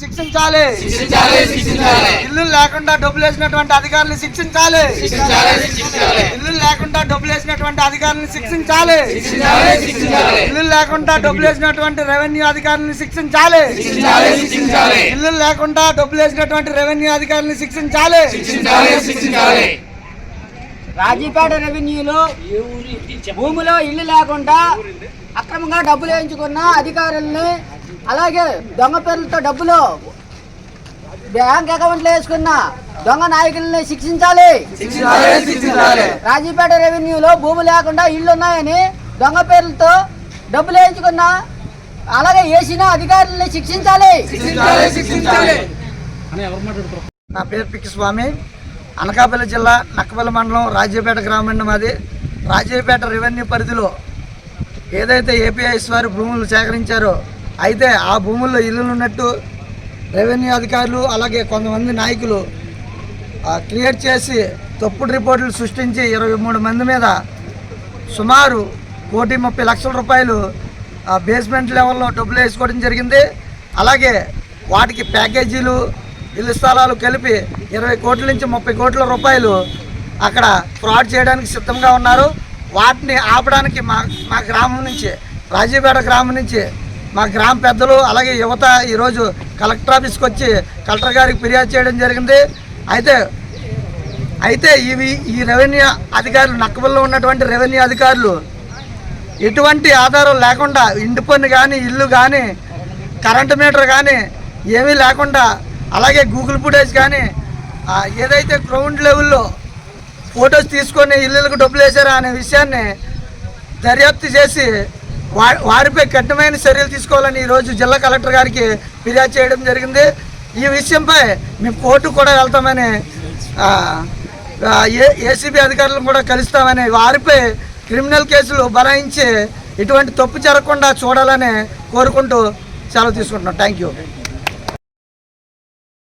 శిక్షించాలి. ఇల్లు లేకుండా డబ్బులు వేసినటువంటి అధికారులను శిక్షించాలి. ఇల్లు లేకుండా డబ్బులు వేసినటువంటి అధికారులను శిక్షించాలి. ఇల్లు లేకుండా డబ్బులు వేసినటువంటి రెవెన్యూ అధికారులను శిక్షించాలి. ఇల్లు లేకుండా డబ్బులు వేసినటువంటి రెవెన్యూ అధికారులను శిక్షించాలి. రాజీపేట రెవెన్యూలో భూమిలో ఇల్లు లేకుండా అక్రమంగా డబ్బులు వేయించుకున్న అధికారుల్ని, అలాగే దొంగ పేర్లతో డబ్బులు బ్యాంక్ అకౌంట్లో వేసుకున్న దొంగ నాయకుల్ని శిక్షించాలి. రాజీపేట రెవెన్యూలో భూమి లేకుండా ఇళ్ళు ఉన్నాయని దొంగ పేర్లతో డబ్బులు వేయించుకున్న, అలాగే వేసిన అధికారుల్ని శిక్షించాలి. నా పేరు పిక్కి స్వామి. అనకాపల్లి జిల్లా నక్కపల్లి మండలం రాజీపేట గ్రామం. మాది రాజీపేట రెవెన్యూ పరిధిలో ఏదైతే ఏపీఐఎస్ వారు భూములు సేకరించారో, అయితే ఆ భూముల్లో ఇల్లులు ఉన్నట్టు రెవెన్యూ అధికారులు అలాగే కొంతమంది నాయకులు క్రియేట్ చేసి తప్పుడు రిపోర్టులు సృష్టించి 23 మంది మీద సుమారు 1,30,00,000 రూపాయలు బేస్మెంట్ లెవెల్లో డబ్బులు వేసుకోవడం జరిగింది. అలాగే వాటికి ప్యాకేజీలు, ఇల్లు స్థలాలు కలిపి 20 కోట్ల నుంచి 30 కోట్ల రూపాయలు అక్కడ ఫ్రాడ్ చేయడానికి సిద్ధంగా ఉన్నారు. వాటిని ఆపడానికి మా గ్రామం నుంచి, రాజీపేట గ్రామం నుంచి మా గ్రామ పెద్దలు అలాగే యువత ఈరోజు కలెక్టర్ ఆఫీస్కి వచ్చి కలెక్టర్ గారికి ఫిర్యాదు చేయడం జరిగింది. అయితే ఈ రెవెన్యూ అధికారులు, నక్కపల్లిలో ఉన్నటువంటి రెవెన్యూ అధికారులు ఎటువంటి ఆధారం లేకుండా ఇంటి పన్ను కానీ, ఇల్లు కానీ, కరెంటు మీటర్ కానీ ఏమీ లేకుండా, అలాగే గూగుల్ ఫుటేజ్ కానీ ఏదైతే గ్రౌండ్ లెవెల్లో ఫొటోస్ తీసుకొని ఇల్లులకు డబ్బులు వేశారా అనే విషయాన్ని దర్యాప్తు చేసి వారిపై కఠినమైన చర్యలు తీసుకోవాలని ఈరోజు జిల్లా కలెక్టర్ గారికి ఫిర్యాదు చేయడం జరిగింది. ఈ విషయంపై మేము కోర్టు కూడా వెళ్తామని, ఏసీబీ అధికారులను కూడా కలుస్తామని, వారిపై క్రిమినల్ కేసులు బనాయించి ఇటువంటి తప్పు జరగకుండా చూడాలని కోరుకుంటూ సెలవు తీసుకుంటున్నాం. Thank you.